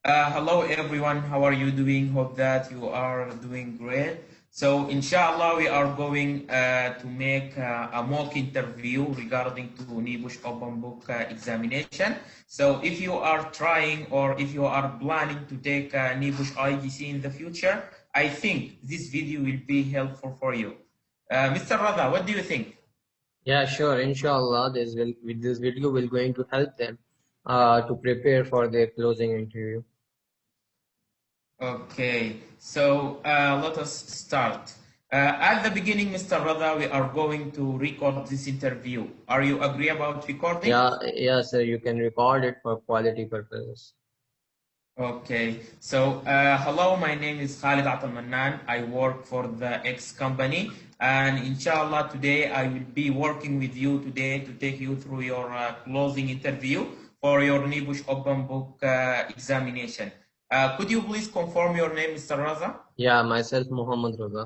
Hello everyone, how are you doing? Hope that you are doing great. So inshallah we are going to make a mock interview regarding to Nebosh open book examination. So if you are trying or if you are planning to take Nebosh IGC in the future, I think this video will be helpful for you. Mr. Rada, what do you think? Yeah, sure. Inshallah, with this video will going to help them to prepare for their closing interview. Okay, so let us start. At the beginning, Mr. Rada, we are going to record this interview. Are you agree about recording? Yeah, sir. You can record it for quality purposes. Okay, so hello, my name is Khalid Atalmanan. I work for the X company, and inshallah, today I will be working with you today to take you through your closing interview for your Nibush Open Book examination. Could you please confirm your name, Mr. Raza? Yeah, myself, Muhammad Raza.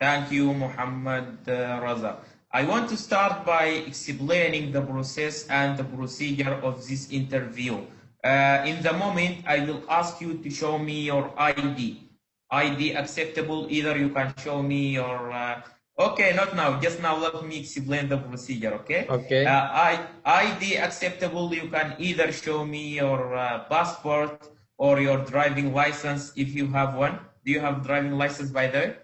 Thank you, Muhammad Raza. I want to start by explaining the process and the procedure of this interview. In the moment, I will ask you to show me your ID. ID acceptable, either you can show me your, okay, not now, just now let me explain the procedure, okay? Okay. ID acceptable, you can either show me your passport or your driving license if you have one. Do you have driving license by the way?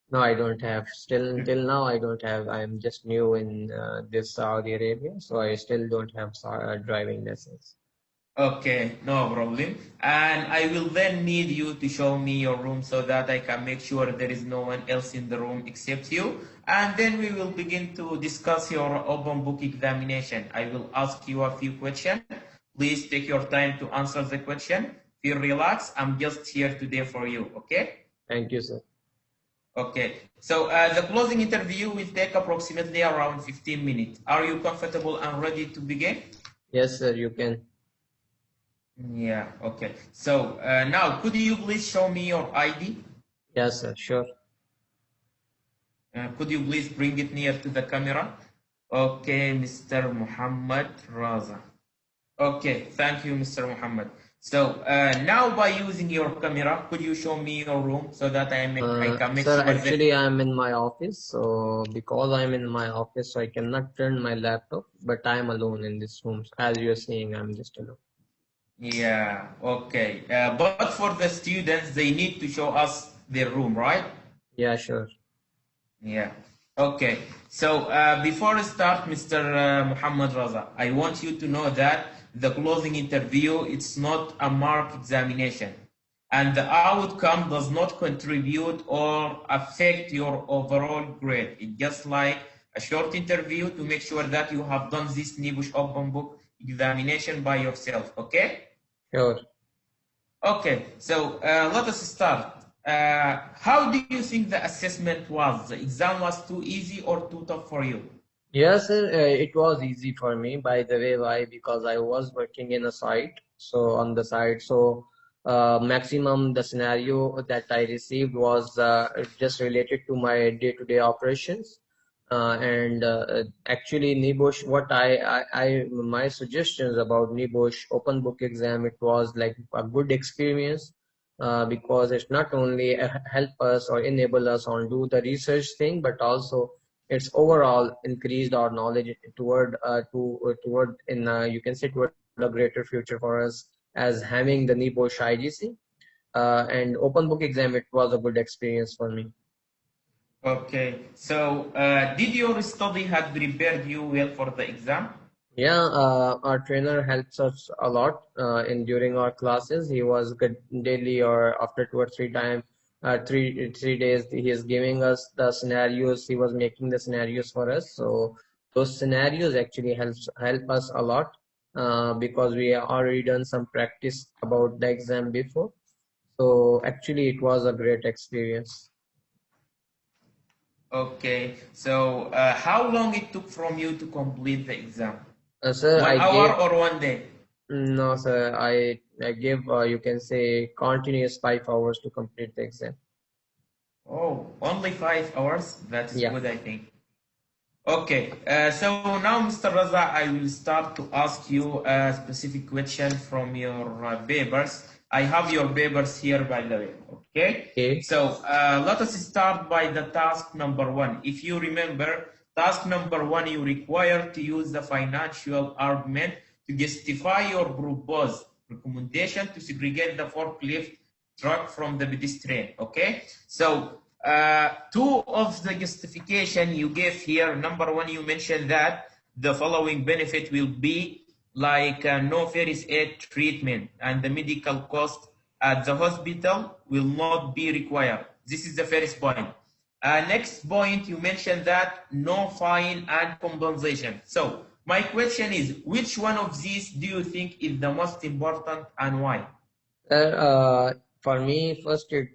No, I don't have. Still until now, I don't have. I'm just new in this Saudi Arabia, so I still don't have driving license. Okay, no problem. And I will then need you to show me your room so that I can make sure there is no one else in the room except you. And then we will begin to discuss your open book examination. I will ask you a few questions. Please take your time to answer the question. Feel relaxed. I'm just here today for you, okay? Thank you, sir. Okay, so the closing interview will take approximately around 15 minutes. Are you comfortable and ready to begin? Yes, sir. You can. Yeah, okay. So now, could you please show me your ID? Yes, sir. Sure. Could you please bring it near to the camera? Okay, Mr. Muhammad Raza. Okay, thank you, Mr. Muhammad. So now by using your camera, could you show me your room so that I can make Sir, sure that. actually, I'm in my office. So because I'm in my office, so I cannot turn my laptop, but I'm alone in this room. As you're seeing, I'm just alone. Yeah, okay. But for the students, they need to show us their room, right? Yeah, sure. Yeah. Okay. So before I start, Mr. Muhammad Raza, I want you to know that the closing interview, it's not a mark examination. And the outcome does not contribute or affect your overall grade. It's just like a short interview to make sure that you have done this Nibush open book examination by yourself. Okay? Sure. Okay, so let us start. How do you think the assessment was? The exam was too easy or too tough for you? Yes, sir, it was easy for me. By the way, why? Because I was working in a site. So on the site, so maximum the scenario that I received was just related to my day-to-day operations. And actually, Nebosh, my suggestions about Nebosh open book exam, it was like a good experience because it's not only help us or enable us on do the research thing, but also it's overall increased our knowledge toward in you can say toward a greater future for us as having the Nebosh IGC and open book exam. It was a good experience for me. Okay, so did your study had prepared you well for the exam? Yeah, our trainer helps us a lot in during our classes. He was good daily or after 2 or 3 times, 3 days. He is giving us the scenarios. He was making the scenarios for us. So those scenarios actually help us a lot because we already done some practice about the exam before. So actually, it was a great experience. Okay, so how long it took from you to complete the exam? Sir, One I hour gave or one day? no, sir. I give you can say continuous 5 hours to complete the exam. Oh, only 5 hours? That is Yeah. good, I think. Okay, so now, Mr. Raza, I will start to ask you a specific question from your papers. I have your papers here, by the way. Okay, Okay. so let us start by the task number one. If you remember, task number one, you require to use the financial argument to justify your proposed recommendation to segregate the forklift truck from the pedestrian. Okay, so two of the justification you gave here. Number one, you mentioned that the following benefit will be like no first aid treatment and the medical cost at the hospital will not be required. This is the first point. Next point, you mentioned that no fine and compensation. So my question is, which one of these do you think is the most important and why? For me, first it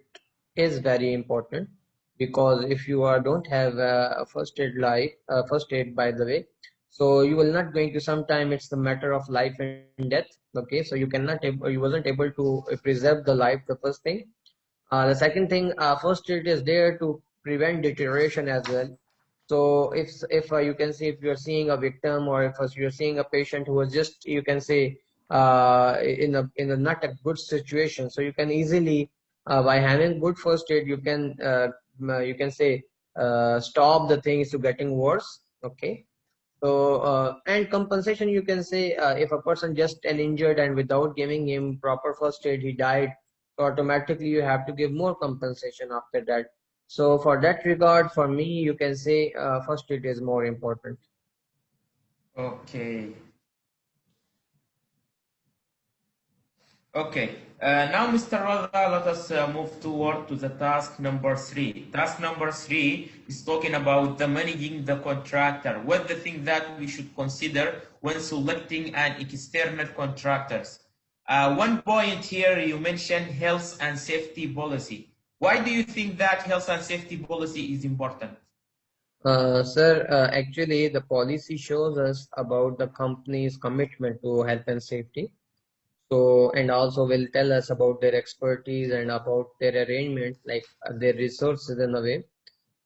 is very important because if you don't have a first aid by the way, so you will not going to sometime it's the matter of life and death. Okay, so you wasn't able to preserve the life. The first thing. The second thing, first aid is there to prevent deterioration as well. So if you can see if you're seeing a victim or if you're seeing a patient who is just you can say in a not a good situation, so you can easily by having good first aid you can say stop the things to getting worse. Okay, so, and compensation, you can say, if a person just an injured and without giving him proper first aid, he died, so automatically you have to give more compensation after that. So, for that regard, for me, you can say first aid is more important. Okay. Okay, now Mr. Raza, let us move toward to the task number three. Task number three is talking about the managing the contractor. What the thing that we should consider when selecting an external contractors. One point here you mentioned health and safety policy. Why do you think that health and safety policy is important? Sir, actually, the policy shows us about the company's commitment to health and safety. So, and also will tell us about their expertise and about their arrangement, like their resources in a way.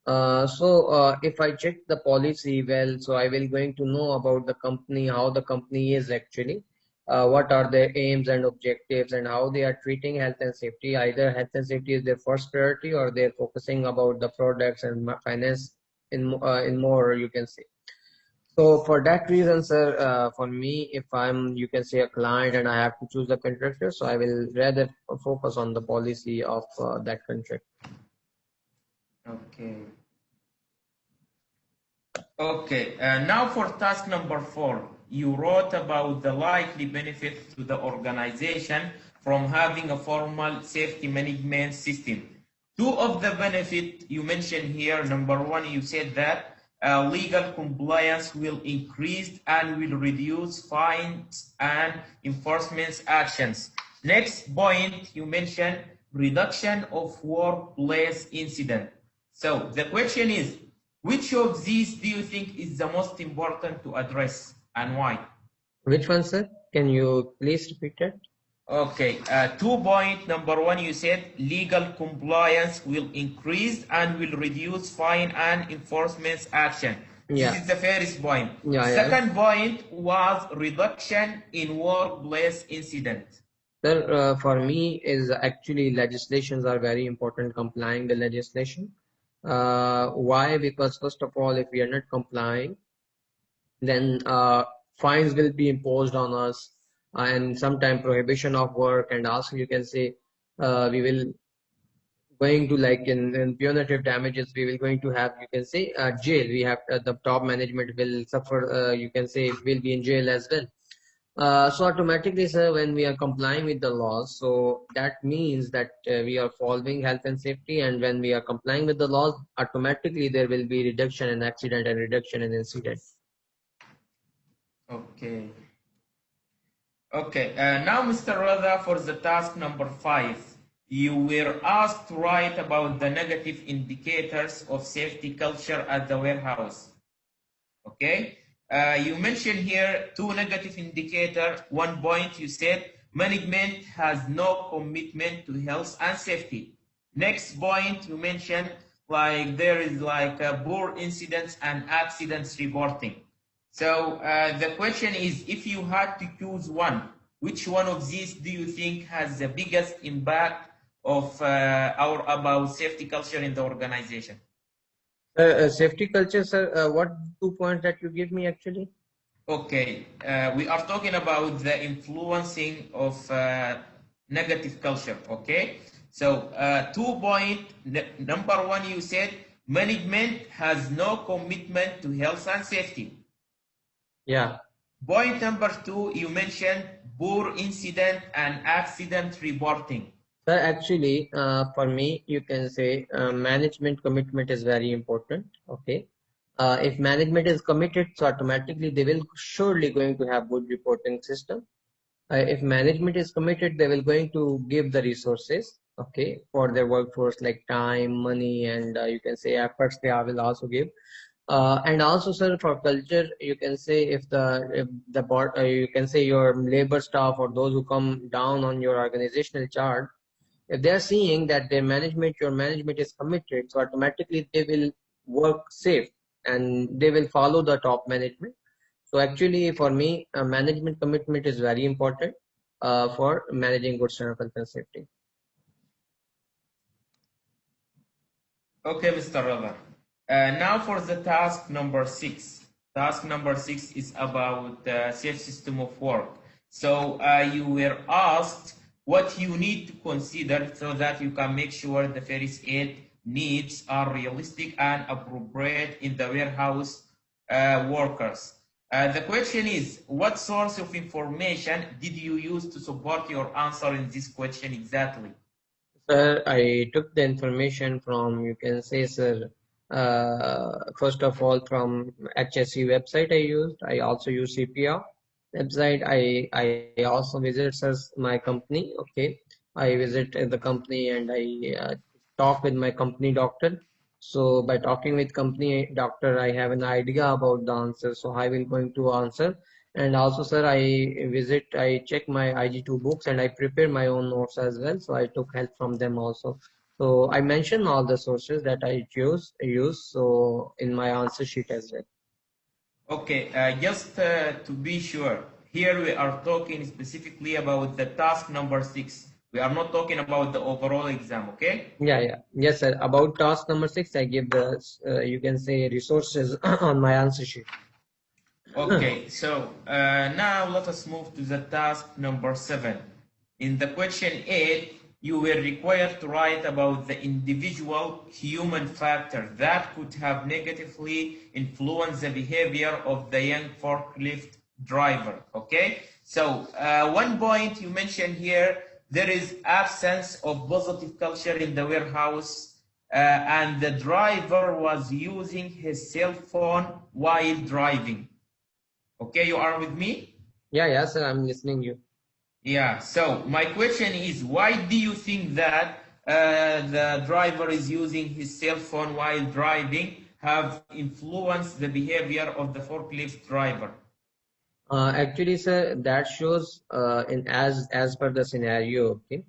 If I check the policy well, so I will going to know about the company, how the company is actually, what are their aims and objectives, and how they are treating health and safety. Either health and safety is their first priority, or they're focusing about the products and finance in more, you can say. So for that reason, sir, for me, if I'm, you can say a client and I have to choose a contractor, so I will rather focus on the policy of that contract. Okay. Okay, now for task number four, you wrote about the likely benefit to the organization from having a formal safety management system. Two of the benefit you mentioned here, number one, you said that legal compliance will increase and will reduce fines and enforcement actions. Next point, you mentioned reduction of workplace incident. So the question is, which of these do you think is the most important to address and why? Which one, sir? Can you please repeat it? Okay, 2 point number one, you said legal compliance will increase and will reduce fine and enforcement action. This Yeah, is the first point. yeah, yeah. Second point was reduction in workplace incident. Sir, for me is actually legislations are very important, complying the legislation. Why? Because first of all, if we are not complying, then fines will be imposed on us, and sometime prohibition of work, and also you can say we will going to like in punitive damages we will going to have you can say jail. We have the top management will suffer, you can say will be in jail as well. So automatically, sir, when we are complying with the laws, so that means that we are following health and safety, and when we are complying with the laws, automatically there will be reduction in accident and reduction in incident. Okay. Okay, now Mr. Rada, for the task number five, you were asked to write about the negative indicators of safety culture at the warehouse. Okay, you mentioned here two negative indicators. One point you said management has no commitment to health and safety. Next point you mentioned like there is like poor incidents and accidents reporting. So the question is, if you had to choose one, which one of these do you think has the biggest impact of our about safety culture in the organization? Safety culture, sir. What 2 points that you give me actually? Okay, we are talking about the influencing of negative culture. Okay, so 2 point number one, you said management has no commitment to health and safety. Yeah. Point number two, you mentioned poor incident and accident reporting. Sir, actually, for me, you can say management commitment is very important. Okay. If management is committed, so automatically they will surely going to have good reporting system. If management is committed, they will going to give the resources, okay, for their workforce like time, money, and you can say efforts they will also give. And also, sir, for culture, you can say if the board, you can say your labor staff or those who come down on your organizational chart, if they are seeing that their management, your management is committed, so automatically they will work safe and they will follow the top management. So actually, for me, management commitment is very important for managing good standard of health and safety. Okay, Mr. Rava. Now for the task number six. Task number six is about safe system of work. So you were asked what you need to consider so that you can make sure the first aid needs are realistic and appropriate in the warehouse workers. The question is, what source of information did you use to support your answer in this question exactly? Sir, I took the information from, you can say, sir, first of all, from HSC website I used. I also use CPR website. I also visit as my company. Okay, I visit the company and I talk with my company doctor. So by talking with company doctor, I have an idea about the answer. So I will going to answer. And also, sir, I check my IG2 books and I prepare my own notes as well. So I took help from them also. So I mentioned all the sources that I use so in my answer sheet as well. Okay, just to be sure, here we are talking specifically about the task number six. We are not talking about the overall exam, okay? Yeah, yeah. Yes, sir. About task number 6, I give the you can say resources on my answer sheet. Okay, so now let us move to the task number seven. In the question 8, you were required to write about the individual human factor that could have negatively influenced the behavior of the young forklift driver. Okay, so one point you mentioned here, there is absence of positive culture in the warehouse, and the driver was using his cell phone while driving. Okay, you are with me? Yeah, yeah, sir. I'm listening you. Yeah, so my question is, why do you think that the driver is using his cell phone while driving have influenced the behavior of the forklift driver? Actually, sir, that shows in as per the scenario. Okay,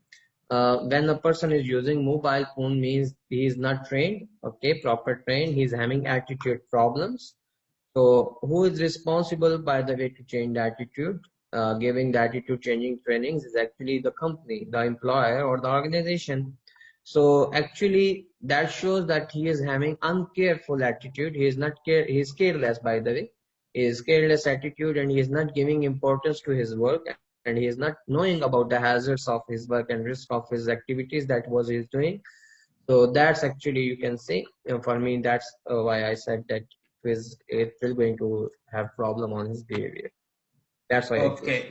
when a person is using mobile phone means he is not trained. Okay, proper trained. He's having attitude problems. So, who is responsible, by the way, to change the attitude? Giving the attitude changing trainings is actually the company, the employer, or the organization. So, actually, that shows that he is having uncareful attitude. He is not care. He is careless, by the way. He is careless attitude, and he is not giving importance to his work, and he is not knowing about the hazards of his work and risk of his activities that was he is doing. So that's actually, you can say, for me, that's why I said that it will going to have problem on his behavior. That's why I chose. Okay,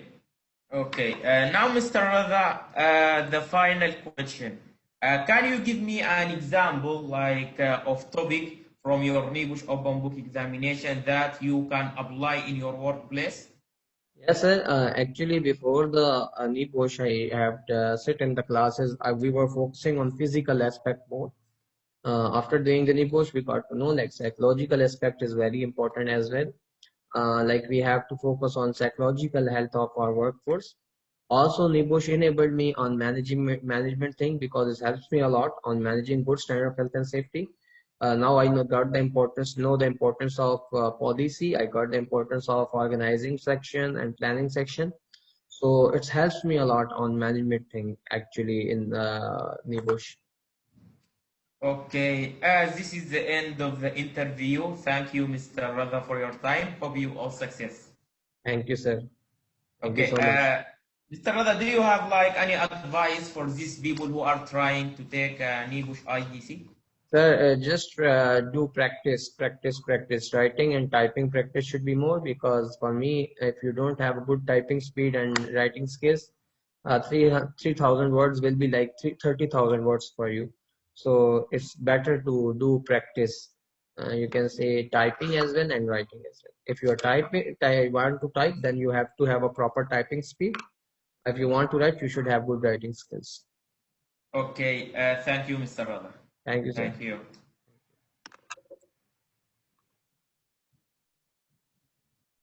okay. Now, Mr. Rada, the final question. Can you give me an example like of topic from your Nebosh open book examination that you can apply in your workplace? Yes, sir. Actually, before the Nebosh, I have sit in the classes. We were focusing on physical aspect more. After doing the Nebosh, we got to know like psychological aspect is very important as well. Like we have to focus on psychological health of our workforce. Also, Nebosh enabled me on management thing because it helps me a lot on managing good standard of health and safety. Now I know the importance of policy. I got the importance of organizing section and planning section. So it helps me a lot on management thing actually in Nebosh. Okay, as this is the end of the interview, thank you, Mr. Rada, for your time. Hope you all success. Thank you, sir. Thank you Okay, so much. Mr. Rada, do you have like any advice for these people who are trying to take Nebosh IDC? Sir, just do practice. Writing and typing practice should be more because for me, if you don't have a good typing speed and writing skills, 3,000 words will be like 30,000 words for you. So it's better to do practice. You can say typing as well and writing as well. If you are want to type, then you have to have a proper typing speed. If you want to write, you should have good writing skills. Okay, thank you, Mr. Rada. Thank you, sir. Thank you.